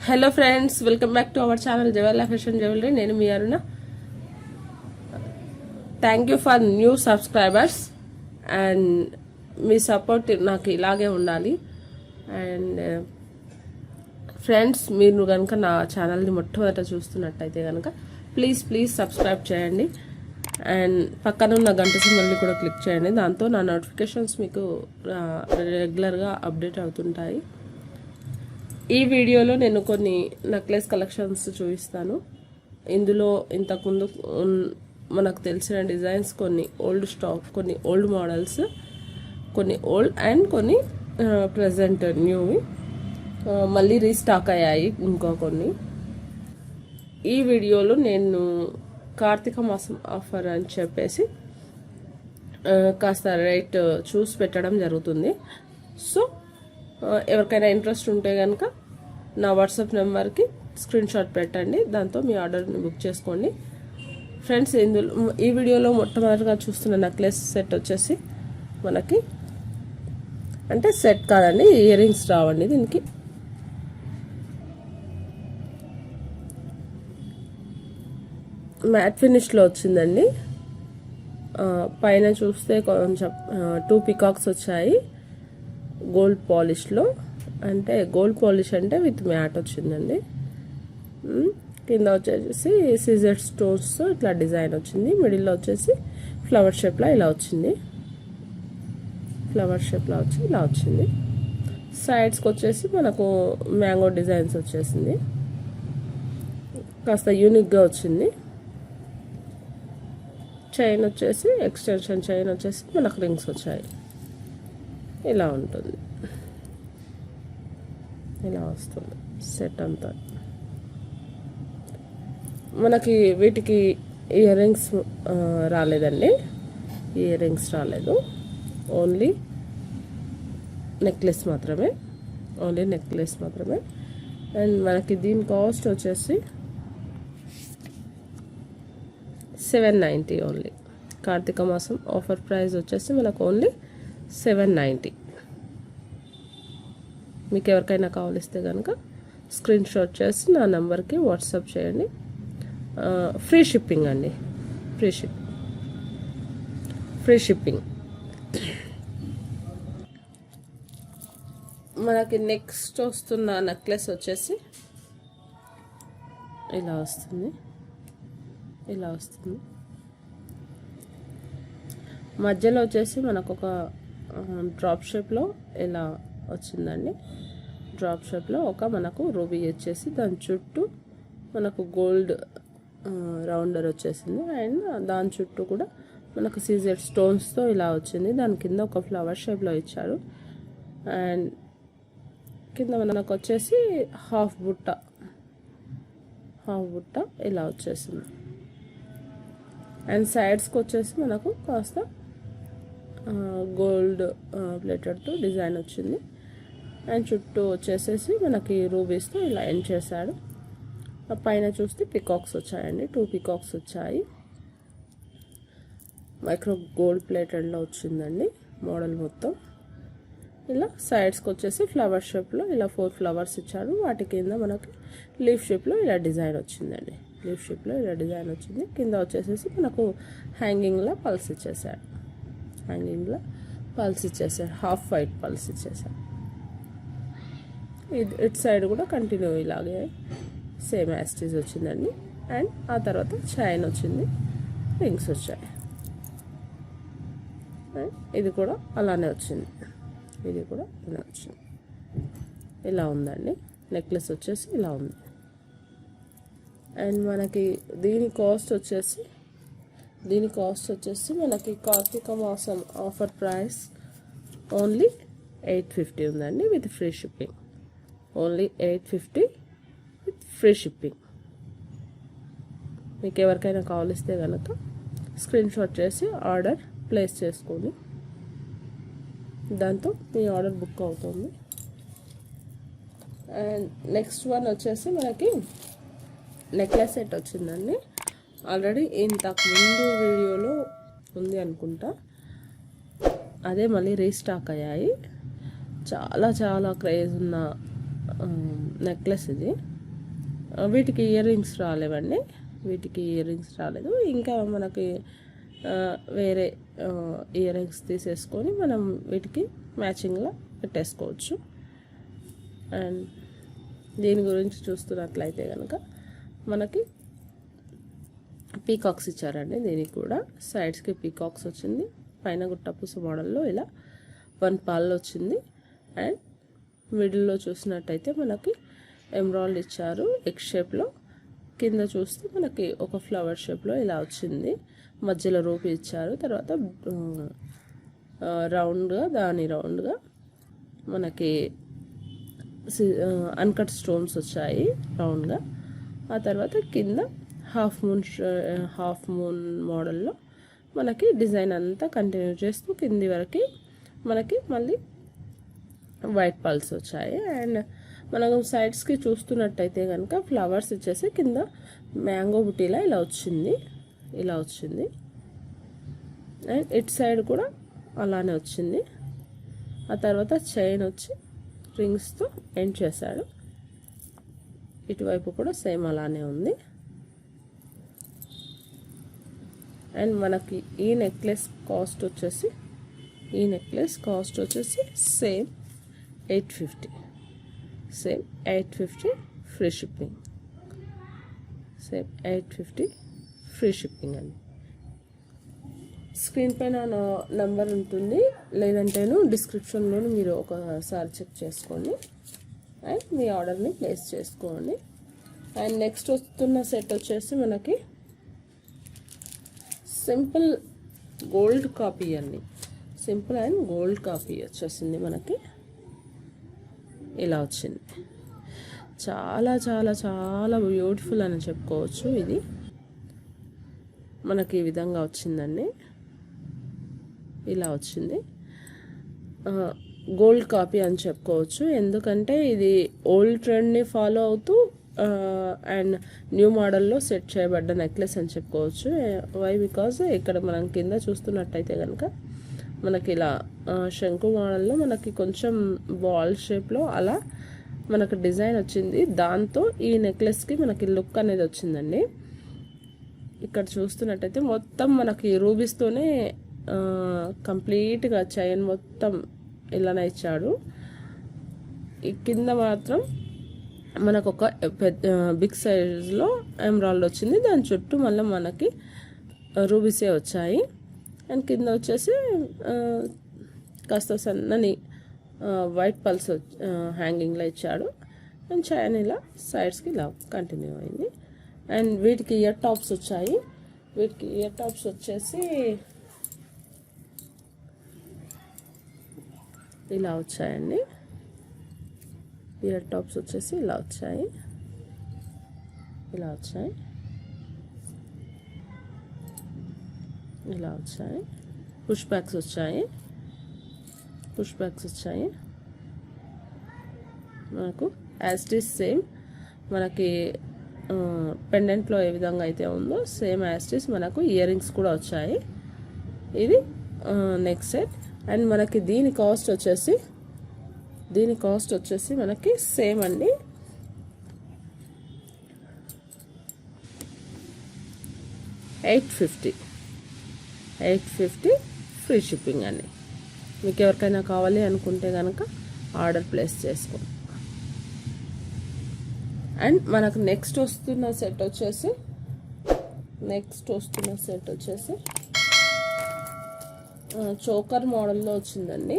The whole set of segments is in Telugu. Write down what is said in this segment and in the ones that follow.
Hello friends, welcome back to our channel Jewella fashion jewellery. నేను మీ Aruna. Thank you for new subscribers and మీ సపోర్ట్ నాకు ఇలాగే ఉండాలి. అండ్ ఫ్రెండ్స్, మీరు కనుక నా ఛానల్ని మొట్టమొదట చూస్తున్నట్టయితే కనుక ప్లీజ్ సబ్స్క్రైబ్ చేయండి అండ్ పక్కన ఉన్న గంట సింబల్ని కూడా క్లిక్ చేయండి. దాంతో నా నోటిఫికేషన్స్ మీకు రెగ్యులర్గా అప్డేట్ అవుతుంటాయి. ఈ వీడియోలో నేను కొన్ని నెక్లెస్ కలెక్షన్స్ చూపిస్తాను. ఇందులో ఇంతకుముందు మనకు తెలిసిన డిజైన్స్, కొన్ని ఓల్డ్ స్టాక్, కొన్ని ఓల్డ్ మోడల్స్, కొన్ని ఓల్డ్ అండ్ కొన్ని ప్రజెంట్ న్యూవి మళ్ళీ రీస్టాక్ అయ్యాయి ఇంకా కొన్ని. ఈ వీడియోలో నేను కార్తీక మాసం ఆఫర్ అని చెప్పేసి కాస్త రేట్ చూసి పెట్టడం జరుగుతుంది. సో ఎవరికైనా ఇంట్రెస్ట్ ఉంటే కనుక నా వాట్సాప్ నెంబర్కి స్క్రీన్ షాట్ పెట్టండి. దాంతో మీ ఆర్డర్ని బుక్ చేసుకోండి. ఫ్రెండ్స్, ఇందులో ఈ వీడియోలో మొట్టమొదటిగా చూస్తున్న నెక్లెస్ సెట్ వచ్చేసి మనకి, అంటే సెట్ కాదండి, ఇయర్ రింగ్స్ రావండి. దీనికి మ్యాట్ ఫినిష్లో వచ్చిందండి. పైన చూస్తే కొంచెం 2 పికాక్స్ వచ్చాయి గోల్డ్ పాలిష్లో. అంటే గోల్డ్ పాలిష్ అంటే విత్ మ్యాట్ వచ్చిందండి. కింద వచ్చేసి సిజర్ స్టోన్స్ ఇట్లా డిజైన్ వచ్చింది. మిడిల్లో వచ్చేసి ఫ్లవర్ షేప్లో ఇలా వచ్చింది. ఫ్లవర్ షేప్లో వచ్చి ఇలా వచ్చింది. సైడ్స్కి వచ్చేసి మనకు మ్యాంగో డిజైన్స్ వచ్చేసింది. కాస్త యూనిక్గా వచ్చింది. చైన్ వచ్చేసి ఎక్స్టెన్షన్ చైన్ వచ్చేసి మనకు రింగ్స్ వచ్చాయి. ఇలా ఉంటుంది, ఇలా వస్తుంది సెట్ అంతా. మనకి వీటికి ఇయర్ రింగ్స్ రాలేదండి, ఇయర్ రింగ్స్ రాలేదు. ఓన్లీ నెక్లెస్ మాత్రమే, ఓన్లీ నెక్లెస్ మాత్రమే. అండ్ మనకి దీని కాస్ట్ వచ్చేసి 790 ఓన్లీ. కార్తీక మాసం ఆఫర్ ప్రైస్ వచ్చేసి మనకు ఓన్లీ 790. మీకు ఎవరికైనా కావలిస్తే కనుక స్క్రీన్ షాట్ చేసి నా నెంబర్కి వాట్సాప్ చేయండి. ఫ్రీ షిప్పింగ్ అండి, ఫ్రీ షిప్పింగ్. మనకి నెక్స్ట్ వస్తున్న నెక్లెస్ వచ్చేసి ఇలా వస్తుంది, ఇలా వస్తుంది. మధ్యలో వచ్చేసి మనకు ఒక డ్రాప్ షేప్లో ఇలా వచ్చిందండి. డ్రాప్ షేప్లో ఒక మనకు రూబీ వచ్చేసి దాని చుట్టూ మనకు గోల్డ్ రౌండర్ వచ్చేసింది. అండ్ దాని చుట్టూ కూడా మనకు సీజర్ స్టోన్స్తో ఇలా వచ్చింది. దాని కింద ఒక ఫ్లవర్ షేప్లో ఇచ్చారు. అండ్ కింద మనకు వచ్చేసి హాఫ్ బుట్ట ఇలా వచ్చేసింది. అండ్ సైడ్స్కి వచ్చేసి మనకు కాస్త గోల్డ్ ప్లేటెడ్తో డిజైన్ వచ్చింది. అండ్ చుట్టూ వచ్చేసేసి మనకి రూబీస్తో ఇలా ఎండ్ చేశాడు. పైన చూస్తే పికాక్స్ వచ్చాయండి, 2 పికాక్స్ వచ్చాయి. మైక్రో గోల్డ్ ప్లేటెడ్లో వచ్చిందండి మోడల్ మొత్తం. ఇలా సైడ్స్కి వచ్చేసి ఫ్లవర్ షేప్లో ఇలా 4 ఫ్లవర్స్ ఇచ్చాడు. వాటి కింద మనకి లీఫ్ షేప్లో ఇలా డిజైన్ వచ్చిందండి. లీఫ్ షేప్లో ఇలా డిజైన్ వచ్చింది. కింద వచ్చేసేసి మనకు హ్యాంగింగ్లో పల్స్ ఇచ్చేసాడు. హాఫ్ వైట్ పల్స్ ఇచ్చేసాడు. ఇటు సైడ్ కూడా కంటిన్యూ ఇలాగే సేమ్ యాస్టీజ్ వచ్చిందండి. అండ్ ఆ తర్వాత చైన్ వచ్చింది, రింగ్స్ వచ్చాయి. ఇది కూడా అలానే వచ్చింది, ఇది కూడా ఇలా వచ్చింది. ఇలా ఉందండి నెక్లెస్ వచ్చేసి ఇలా ఉంది. అండ్ మనకి దీని కాస్ట్ వచ్చేసి మనకి కార్తీక మాసం ఆఫర్ ప్రైస్ ఓన్లీ 850 ఉందండి with free shipping. Only 850 with free shipping. మీకు ఎవరికైనా కావలిస్తే కనుక స్క్రీన్ షాట్ చేసి ఆర్డర్ ప్లేస్ చేసుకోండి. దాంతో మీ ఆర్డర్ బుక్ అవుతుంది. అండ్ నెక్స్ట్ వన్ వచ్చేసి మనకి నెక్లెస్ సెట్ వచ్చిందండి. ఆల్రెడీ ఇంతకు ముందు వీడియోలో ఉంది అనుకుంటా, అదే మళ్ళీ రీస్టాక్ అయ్యాయి. చాలా క్రేజ్ ఉన్న నెక్లెస్ ఇది. వీటికి ఇయర్ రింగ్స్ రాలేవండి, వీటికి ఇయర్ రింగ్స్ రాలేదు. ఇంకా మనకి వేరే ఇయర్ రింగ్స్ తీసేసుకొని మనం వీటికి మ్యాచింగ్గా పెట్టేసుకోవచ్చు. అండ్ దీని గురించి చూస్తున్నట్లయితే కనుక మనకి పీకాక్స్ ఇచ్చారండి. దీనికి కూడా సైడ్స్కి పీకాక్స్ వచ్చింది. పైన గుట్టపూస మోడల్లో ఇలా 1 పాల్లో వచ్చింది. అండ్ మిడిల్లో చూసినట్టయితే మనకి ఎమరాల్డ్ ఇచ్చారు ఎగ్ షేప్లో. కింద చూస్తే మనకి ఒక ఫ్లవర్ షేప్లో ఇలా వచ్చింది. మధ్యలో రూపీ ఇచ్చారు. తర్వాత రౌండ్గా మనకి అన్కట్ స్టోన్స్ వచ్చాయి రౌండ్గా. ఆ తర్వాత కింద హాఫ్ మూన్ మోడల్లో మనకి డిజైన్ అంతా కంటిన్యూ చేస్తూ కింది వరకు మనకి మళ్ళీ వైట్ పల్స్ వచ్చాయి. అండ్ మనం సైడ్స్కి చూస్తున్నట్టయితే కనుక ఫ్లవర్స్ ఇచ్చేసి కింద మ్యాంగో బుటీలా ఇలా వచ్చింది. అండ్ ఇట్ సైడ్ కూడా అలానే వచ్చింది. ఆ తర్వాత చైన్ వచ్చి రింగ్స్తో ఎండ్ చేశాడు. ఇటువైపు కూడా సేమ్ అలానే ఉంది. అండ్ మనకి ఈ నెక్లెస్ కాస్ట్ వచ్చేసి సేమ్ 850 ఫ్రీ షిప్పింగ్. అండి. స్క్రీన్ పైన నెంబర్ ఉంటుంది, లేదంటేను డిస్క్రిప్షన్లోనే మీరు ఒకసారి చెక్ చేసుకోండి అండ్ మీ ఆర్డర్ని ప్లేస్ చేసుకోండి. అండ్ నెక్స్ట్ వస్తున్న సెట్ వచ్చేసి మనకి సింపుల్ గోల్డ్ కాపీ అండి. సింపుల్ అండ్ గోల్డ్ కాపీ వచ్చేసింది మనకి ఇలా వచ్చింది. చాలా చాలా చాలా బ్యూటిఫుల్ అని చెప్పుకోవచ్చు. ఇది మనకి ఈ విధంగా వచ్చిందండి, ఇలా వచ్చింది. గోల్డ్ కాపీ అని చెప్పుకోవచ్చు, ఎందుకంటే ఇది ఓల్డ్ ట్రెండ్ని ఫాలో అవుతూ అండ్ న్యూ మోడల్లో సెట్ చేయబడ్డ నెక్లెస్ అని చెప్పుకోవచ్చు. వై బికాజ్ ఇక్కడ మనం కింద చూస్తున్నట్టయితే కనుక మనకి ఇలా శంకు మోడల్లో మనకి కొంచెం బాల్ షేప్లో అలా మనకు డిజైన్ వచ్చింది. దాంతో ఈ నెక్లెస్కి మనకి లుక్ అనేది వచ్చిందండి. ఇక్కడ చూస్తున్నట్టయితే మొత్తం మనకి రూబీస్తోనే కంప్లీట్గా చైన్ మొత్తం ఇలానే ఇచ్చాడు. ఈ కింద మాత్రం మనకు ఒక పెద్ద బిగ్ సైజ్లో ఎమరాల్డ్ వచ్చింది. దాని చుట్టూ మళ్ళీ మనకి రూబీసే వచ్చాయి. అండ్ కింద వచ్చేసి కాస్త సన్నని వైట్ పల్స్ హ్యాంగింగ్లో ఇచ్చాడు. అండ్ చైన్ ఇలా సైడ్స్కి ఇలా కంటిన్యూ అయింది. అండ్ వీటికి ఇయర్ టాప్స్ వచ్చాయి. వచ్చేసి ఇలా వచ్చాయండి. ఇయర్ టాప్స్ వచ్చేసి ఇలా వచ్చాయి. పుష్ బ్యాక్స్ వచ్చాయి. మనకు యాజ్ ఇట్ ఈస్ సేమ్ మనకి పెండెంట్లో ఏ విధంగా అయితే ఉందో సేమ్ యాజ్ ఇట్ ఈస్ మనకు ఇయర్ రింగ్స్ కూడా వచ్చాయి. ఇది నెక్స్ట్ సెట్. అండ్ మనకి దీని కాస్ట్ వచ్చేసి మనకి సేమ్ అండి, 850 ఫ్రీ షిప్పింగ్ అండి. మీకు ఎవరికైనా కావాలి అనుకుంటే కనుక ఆర్డర్ ప్లేస్ చేసుకోండి. అండ్ మనకు నెక్స్ట్ వస్తున్న సెట్ వచ్చేసి చోకర్ మోడల్లో వచ్చిందండి.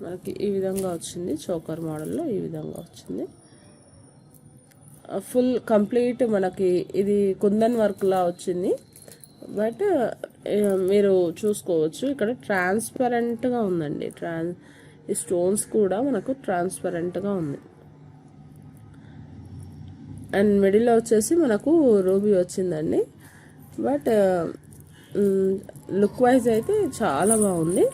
మనకి ఈ విధంగా వచ్చింది. చోకర్ మోడల్లో ఈ విధంగా వచ్చింది. ఫుల్ కంప్లీట్ మనకి ఇది కుందన్ వర్క్లా వచ్చింది. బట్ మీరు చూసుకోవచ్చు ఇక్కడ ట్రాన్స్పరెంట్గా ఉందండి. ఈ స్టోన్స్ కూడా మనకు ట్రాన్స్పరెంట్గా ఉంది. అండ్ మిడిల్లో వచ్చేసి మనకు రూబీ వచ్చిందండి. బట్ లుక్ వైజ్ అయితే చాలా బాగుంది.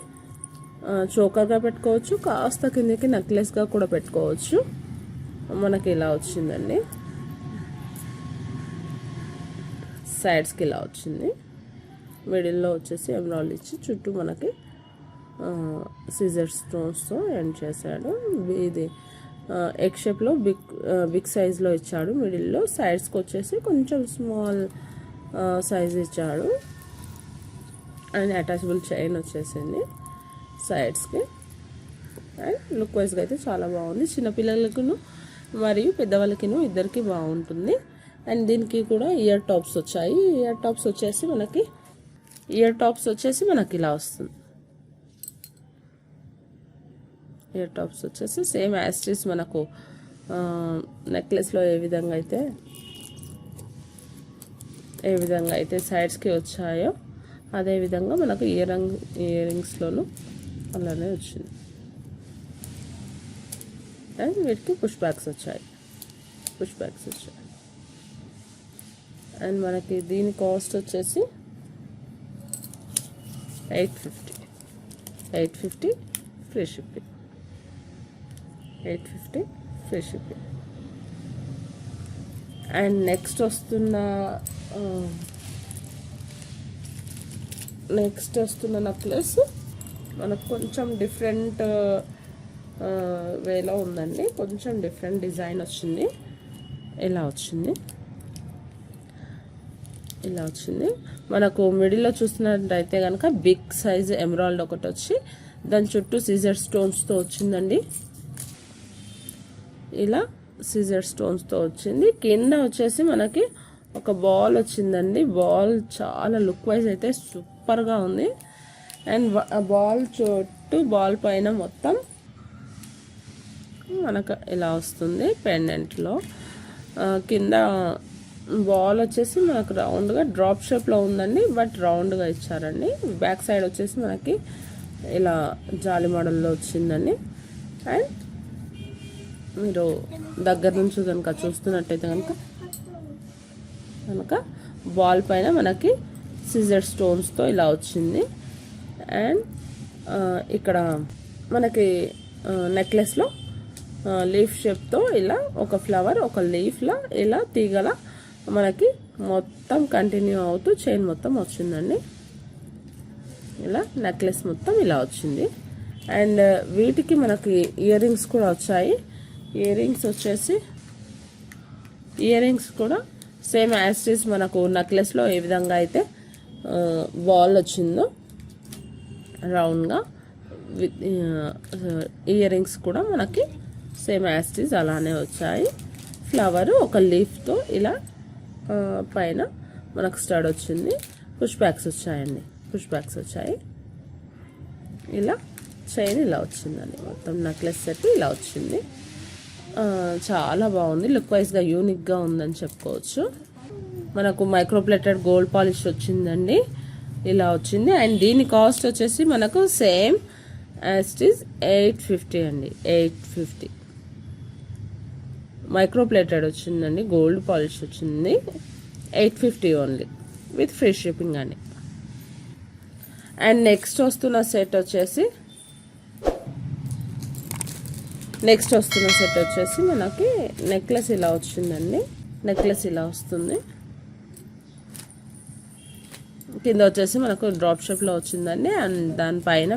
చోకర్గా పెట్టుకోవచ్చు, కాస్త కిందకి నెక్లెస్గా కూడా పెట్టుకోవచ్చు. మనకి ఇలా వచ్చిందండి, సైడ్స్కి ఇలా వచ్చింది. మిడిల్లో వచ్చేసి ఎమరాల్డ్ ఇచ్చి చుట్టూ మనకి సిజర్ స్టోన్స్తో ఎండ్ చేశాడు. ఇది ఎగ్ షేప్లో బిగ్ సైజ్లో ఇచ్చాడు. మిడిల్లో సైడ్స్కి వచ్చేసి కొంచెం స్మాల్ సైజ్ ఇచ్చాడు. అండ్ అటాచబుల్ చైన్ వచ్చేసింది సైడ్స్కి. అండ్ లుక్ వైజ్గా అయితే చాలా బాగుంది. చిన్నపిల్లలకును మరియు పెద్దవాళ్ళకిను ఇద్దరికి బాగుంటుంది. అండ్ దీనికి కూడా ఇయర్ టాప్స్ వచ్చాయి. ఇయర్ టాప్స్ వచ్చేసి మనకి ఇలా వస్తుంది. ఇయర్ టాప్స్ వచ్చేసి సేమ్ యాస్టిస్ మనకు నెక్లెస్లో ఏ విధంగా అయితే సైడ్స్కి వచ్చాయో అదేవిధంగా మనకు ఇయర్ రింగ్స్లోనూ అలానే వచ్చింది. అండ్ వీటికి పుష్ బ్యాక్స్ వచ్చాయి. అండ్ మనకి దీని కాస్ట్ వచ్చేసి 850 free shipping. 850 free shipping. And next వస్తున్న నెక్లెస్ మనకు కొంచెం డిఫరెంట్ వేలో ఉందండి. కొంచెం డిఫరెంట్ డిజైన్ వచ్చింది. ఇలా వచ్చింది మనకు మిడిల్లో చూస్తున్నట్టయితే కనుక బిగ్ సైజ్ ఎమరాల్డ్ ఒకటి వచ్చి దాని చుట్టూ సీజర్ స్టోన్స్తో వచ్చిందండి. ఇలా సీజర్ స్టోన్స్తో వచ్చింది. కింద వచ్చేసి మనకి ఒక బాల్ వచ్చిందండి. బాల్ చాలా లుక్ వైజ్ అయితే సూపర్గా ఉంది. అండ్ బాల్ చుట్టూ బాల్ పైన మొత్తం మనకు ఇలా వస్తుంది పెండెంట్లో. కింద బాల్ వచ్చేసి మనకు రౌండ్గా డ్రాప్ షేప్లో ఉందండి, బట్ రౌండ్గా ఇచ్చారండి. బ్యాక్ సైడ్ వచ్చేసి మనకి ఇలా జాలి మోడల్లో వచ్చిందండి. అండ్ మీరు దగ్గర నుంచి కనుక చూస్తున్నట్టయితే కనుక బాల్ పైన మనకి సిజర్ స్టోన్స్తో ఇలా వచ్చింది. అండ్ ఇక్కడ మనకి నెక్లెస్లో లీఫ్ షేప్తో ఇలా ఒక ఫ్లవర్ ఒక లీఫ్లా ఇలా తీగల మనకి మొత్తం కంటిన్యూ అవుతూ చైన్ మొత్తం వచ్చిందండి. ఇలా నెక్లెస్ మొత్తం ఇలా వచ్చింది. అండ్ వీటికి మనకి ఇయర్ రింగ్స్ కూడా వచ్చాయి. ఇయర్ రింగ్స్ కూడా సేమ్ యాస్టిస్ మనకు నెక్లెస్లో ఏ విధంగా అయితే బాల్ వచ్చిందో రౌండ్గా ఇయర్ రింగ్స్ కూడా మనకి సేమ్ యాస్టిస్ అలానే వచ్చాయి. ఫ్లవర్ ఒక లీఫ్తో ఇలా పైన మనకు స్టడ్ వచ్చింది. పుష్ బ్యాక్స్ వచ్చాయి. ఇలా చైన్ ఇలా వచ్చిందండి. మొత్తం నెక్లెస్ సెట్ ఇలా వచ్చింది. చాలా బాగుంది. లుక్ వైజ్గా యూనిక్గా ఉందని చెప్పుకోవచ్చు. మనకు మైక్రోప్లేటెడ్ గోల్డ్ పాలిష్ వచ్చిందండి. ఇలా వచ్చింది. అండ్ దీని కాస్ట్ వచ్చేసి మనకు సేమ్ యాస్టిస్ 850 అండి. 850 మైక్రోప్లేటెడ్ వచ్చిందండి. గోల్డ్ పాలిష్ వచ్చింది. 850 ఓన్లీ విత్ ఫ్రీ షిప్పింగ్ అండి. అండ్ నెక్స్ట్ వస్తున్న సెట్ వచ్చేసి మనకి నెక్లెస్ ఇలా వచ్చిందండి. నెక్లెస్ ఇలా వస్తుంది. కింద వచ్చేసి మనకు డ్రాప్ షేప్లో వచ్చిందండి. అండ్ దానిపైన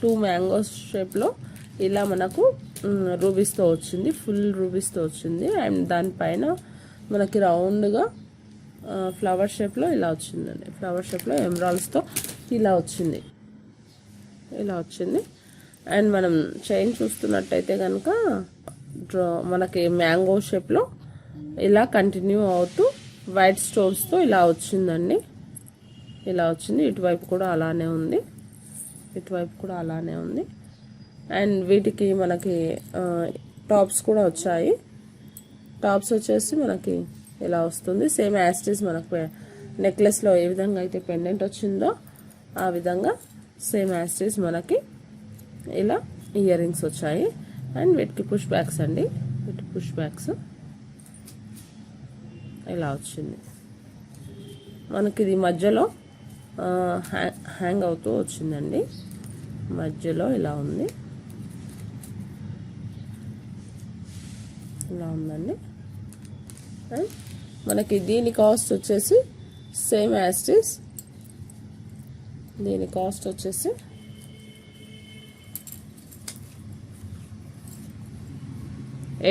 టూ మ్యాంగోస్ షేప్లో ఇలా మనకు రూబీస్తో వచ్చింది. ఫుల్ రూబీస్తో వచ్చింది. అండ్ దానిపైన మనకి రౌండ్గా ఫ్లవర్ షేప్లో ఇలా వచ్చిందండి. ఫ్లవర్ షేప్లో ఎమరాల్డ్స్తో ఇలా వచ్చింది. అండ్ మనం చైన్ చూస్తున్నట్టయితే కనుక మనకి మ్యాంగో షేప్లో ఇలా కంటిన్యూ అవుతూ వైట్ స్టోన్స్తో ఇలా వచ్చిందండి. ఇటువైపు కూడా అలానే ఉంది. అండ్ వీటికి మనకి టాప్స్ కూడా వచ్చాయి. టాప్స్ వచ్చేసి మనకి ఇలా వస్తుంది. సేమ్ యాస్టిస్ మనకు నెక్లెస్లో ఏ విధంగా అయితే పెండెంట్ వచ్చిందో ఆ విధంగా సేమ్ యాస్టిస్ మనకి ఇలా ఇయర్ రింగ్స్ వచ్చాయి. అండ్ వీటికి పుష్ బ్యాక్స్ అండి. ఇలా వచ్చింది. మనకి ఇది మధ్యలో హ్యాంగ్ అవుతూ వచ్చిందండి. మధ్యలో ఇలా ఉంది. ఇలా ఉందండి. అండ్ మనకి దీని కాస్ట్ వచ్చేసి సేమ్ యాస్టిస్. దీని కాస్ట్ వచ్చేసి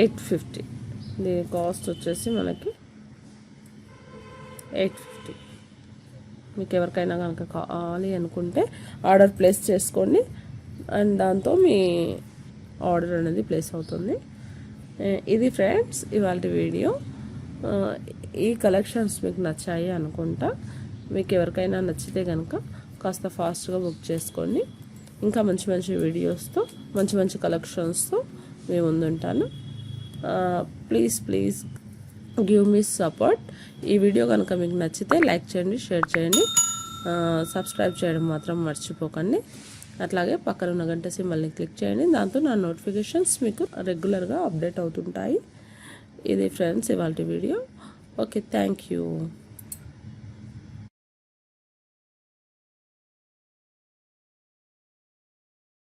850. దీని కాస్ట్ వచ్చేసి మనకి 850. మీకు ఎవరికైనా కనుక కావాలి అనుకుంటే ఆర్డర్ ప్లేస్ చేసుకోండి, అండ్ దాంతో మీ ఆర్డర్ అనేది ప్లేస్ అవుతుంది. ఇది ఫ్రెండ్స్ ఇవాళ వీడియో. ఈ కలెక్షన్స్ మీకు నచ్చాయి అనుకుంటా. మీకు ఎవరికైనా నచ్చితే కనుక కాస్త ఫాస్ట్గా బుక్ చేసుకోండి. ఇంకా మంచి మంచి వీడియోస్తో, మంచి మంచి కలెక్షన్స్తో మీ ముందుంటాను. Please give me support. ఈ వీడియో కనుక మీకు నచ్చితే లైక్ చేయండి, షేర్ చేయండి, సబ్స్క్రైబ్ చేయడం మాత్రం మర్చిపోకండి. అట్లాగే పక్కన ఉన్న గంట సింబల్ని క్లిక్ చేయండి. దాంతో నా నోటిఫికేషన్స్ మీకు రెగ్యులర్గా అప్డేట్ అవుతుంటాయి. ఇది ఫ్రెండ్స్ ఇవాళ వీడియో. Okay, thank you.